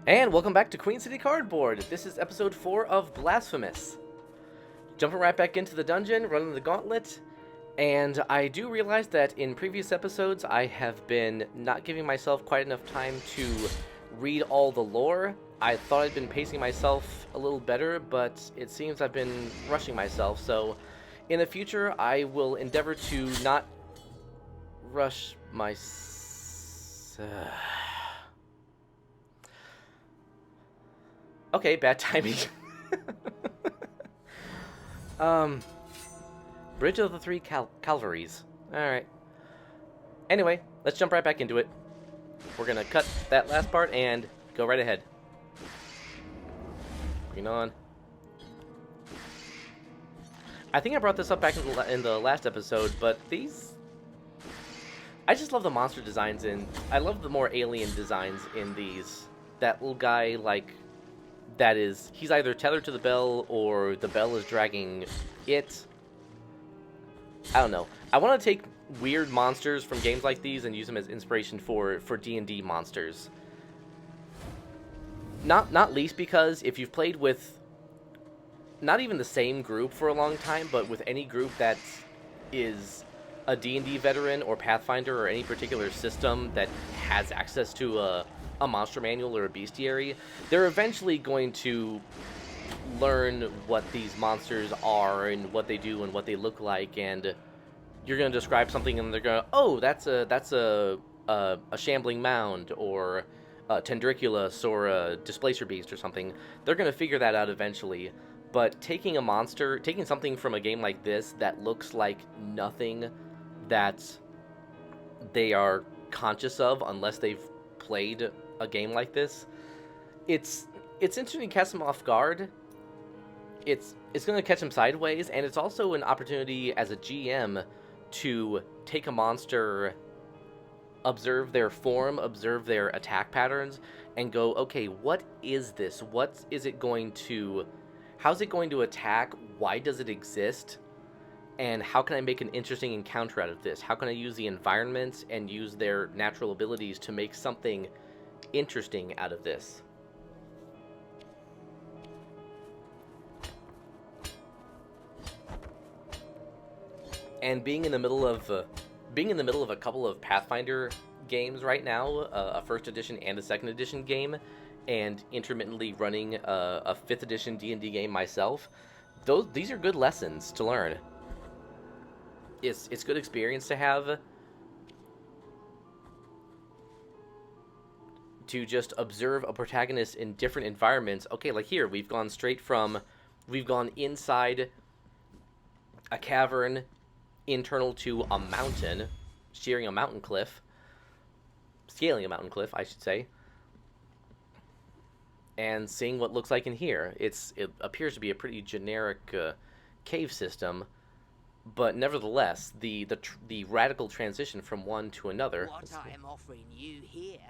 And welcome back to Queen City Cardboard. This is episode 4 of Blasphemous. Jumping right back into the dungeon, running the gauntlet, and I do realize that in previous episodes I have been not giving myself quite enough time to read all the lore. I thought I'd been pacing myself a little better, but it seems I've been rushing myself, so in the future I will endeavor to not rush myself. Okay, bad timing. Bridge of the Three Calvaries. Alright. Anyway, let's jump right back into it. We're gonna cut that last part and go right ahead. Bring it on. I think I brought this up back in the last episode, but these... I just love the monster designs I love the more alien designs in these. That little guy, like... he's either tethered to the bell or the bell is dragging it. I don't know. I want to take weird monsters from games like these and use them as inspiration for D&D monsters. Not least because if you've played with not even the same group for a long time, but with any group that is a D&D veteran or Pathfinder or any particular system that has access to a monster manual or a bestiary, they're eventually going to learn what these monsters are and what they do and what they look like, and you're going to describe something and they're going to, oh, that's a shambling mound or a tendriculus or a displacer beast or something. They're going to figure that out eventually. But taking something from a game like this that looks like nothing that they are conscious of unless they've played a game like this, it's interesting to catch them off guard. It's going to catch them sideways, and it's also an opportunity as a GM to take a monster, observe their form, observe their attack patterns, and go, okay, what is this? How's it going to attack? Why does it exist? And how can I make an interesting encounter out of this? How can I use the environment and use their natural abilities to make something interesting out of this? And being in the middle of a couple of Pathfinder games right now, a first edition and a second edition game, and intermittently running a 5th edition D&D game myself, these are good lessons to learn. It's good experience to have, to just observe a protagonist in different environments. Okay, like here, we've gone inside a cavern, internal to a mountain, scaling a mountain cliff, I should say, and seeing what it looks like in here. It appears to be a pretty generic cave system, but nevertheless, the radical transition from one to another. What I am offering you here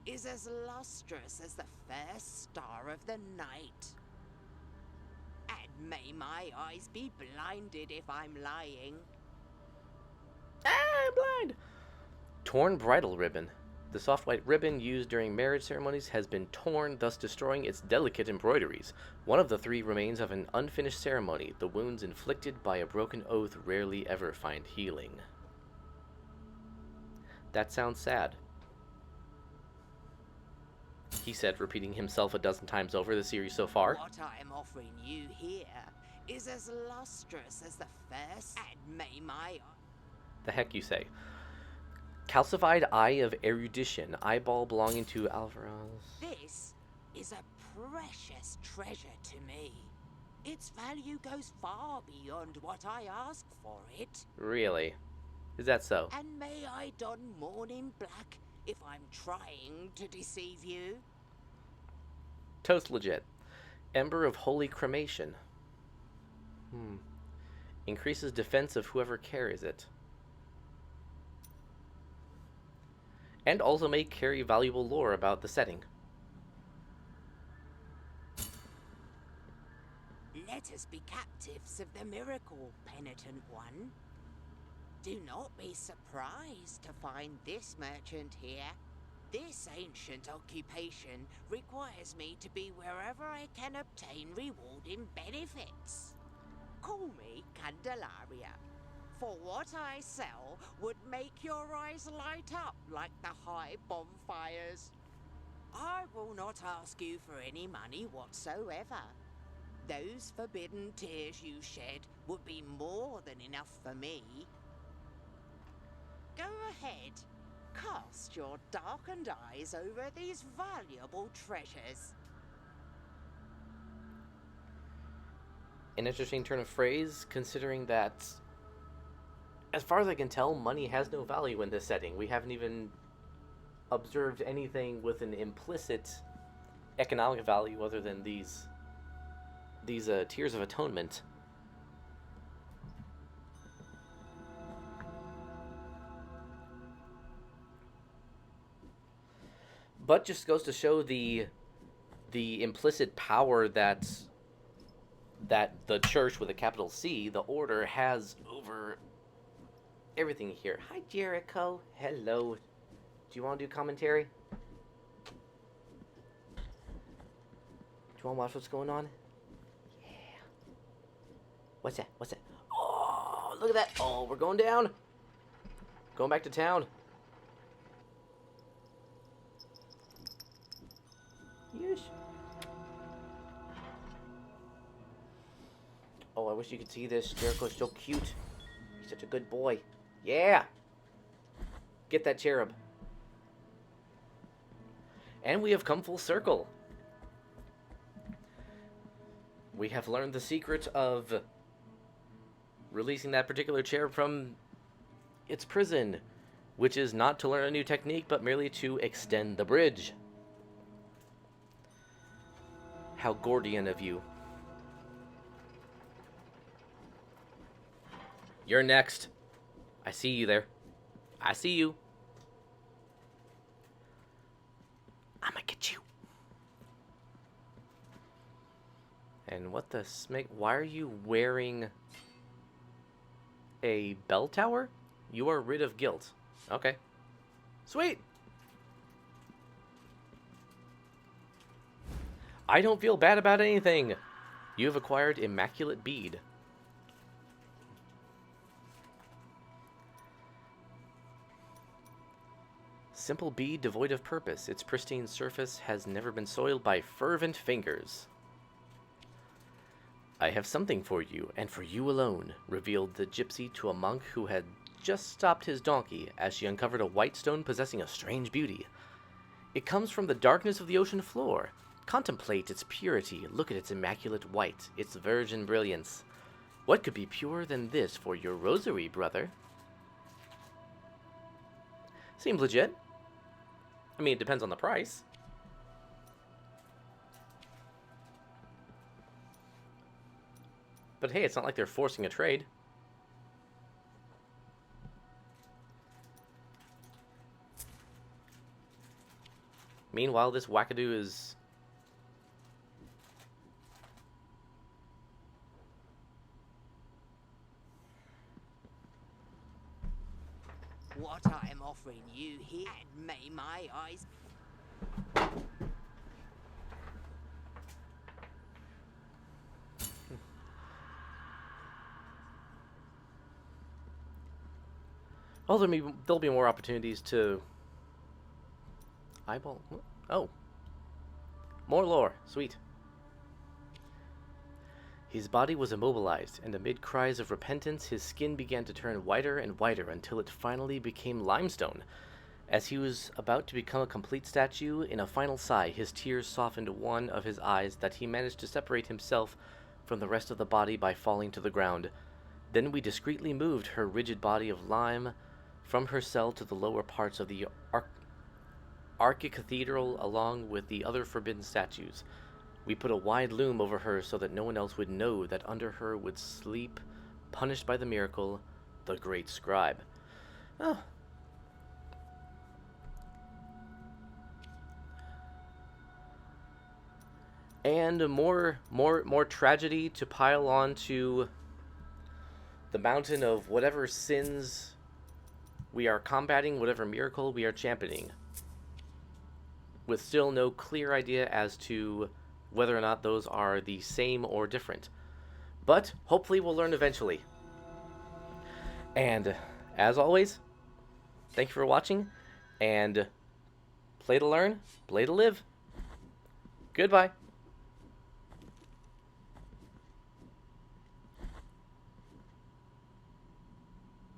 is as lustrous as the first star of the night. And may my eyes be blinded if I'm lying. I'm blind! Torn bridal ribbon. The soft white ribbon used during marriage ceremonies has been torn, thus destroying its delicate embroideries. One of the 3 remains of an unfinished ceremony. The wounds inflicted by a broken oath rarely ever find healing. That sounds sad, he said, repeating himself a dozen times over the series so far. What I am offering you here is as lustrous as the first, and may my... The heck you say? Calcified eye of erudition, eyeball belonging to Alvarez. This is a precious treasure to me. Its value goes far beyond what I ask for it. Really? Is that so? And may I don mourning black if I'm trying to deceive you? Toast legit. Ember of holy cremation. Increases defense of whoever carries it. And also may carry valuable lore about the setting. Let us be captives of the miracle, penitent one. Do not be surprised to find this merchant here. This ancient occupation requires me to be wherever I can obtain rewarding benefits. Call me Candelaria, for what I sell would make your eyes light up like the high bonfires. I will not ask you for any money whatsoever. Those forbidden tears you shed would be more than enough for me. Go ahead, cast your darkened eyes over these valuable treasures. An interesting turn of phrase, considering that, as far as I can tell, money has no value in this setting. We haven't even observed anything with an implicit economic value other than these tears of atonement. But just goes to show the implicit power that the church with a capital C, the order, has over everything here. Hi, Jericho. Hello. Do you want to do commentary? Do you want to watch what's going on? Yeah. What's that? What's that? Oh, look at that. Oh, we're going down. Going back to town. Yes. Oh, I wish you could see this. Jericho's so cute. He's such a good boy. Yeah! Get that cherub. And we have come full circle. We have learned the secret of releasing that particular cherub from its prison, which is not to learn a new technique, but merely to extend the bridge. How Gordian of you. You're next. I see you there. I see you. I'ma get you. And what the smeg? Why are you wearing a bell tower? You are rid of guilt. Okay. Sweet. I don't feel bad about anything. You have acquired Immaculate Bead. Simple bead devoid of purpose. Its pristine surface has never been soiled by fervent fingers. I have something for you, and for you alone, revealed the gypsy to a monk who had just stopped his donkey as she uncovered a white stone possessing a strange beauty. It comes from the darkness of the ocean floor. Contemplate its purity, look at its immaculate white, its virgin brilliance. What could be purer than this for your rosary, brother? Seems legit. I mean, it depends on the price. But hey, it's not like they're forcing a trade. Meanwhile, this wackadoo is... What I am offering you here, and may my eyes... Well, there'll be more opportunities to... Eyeball... Oh. More lore. Sweet. His body was immobilized, and amid cries of repentance, his skin began to turn whiter and whiter until it finally became limestone. As he was about to become a complete statue, in a final sigh, his tears softened one of his eyes that he managed to separate himself from the rest of the body by falling to the ground. Then we discreetly moved her rigid body of lime from her cell to the lower parts of the archicathedral along with the other forbidden statues. We put a wide loom over her so that no one else would know that under her would sleep, punished by the miracle, the great scribe. Oh. And more tragedy to pile on to the mountain of whatever sins we are combating, whatever miracle we are championing. with still no clear idea as to whether or not those are the same or different. But hopefully we'll learn eventually. And as always, thank you for watching, and play to learn, play to live. Goodbye.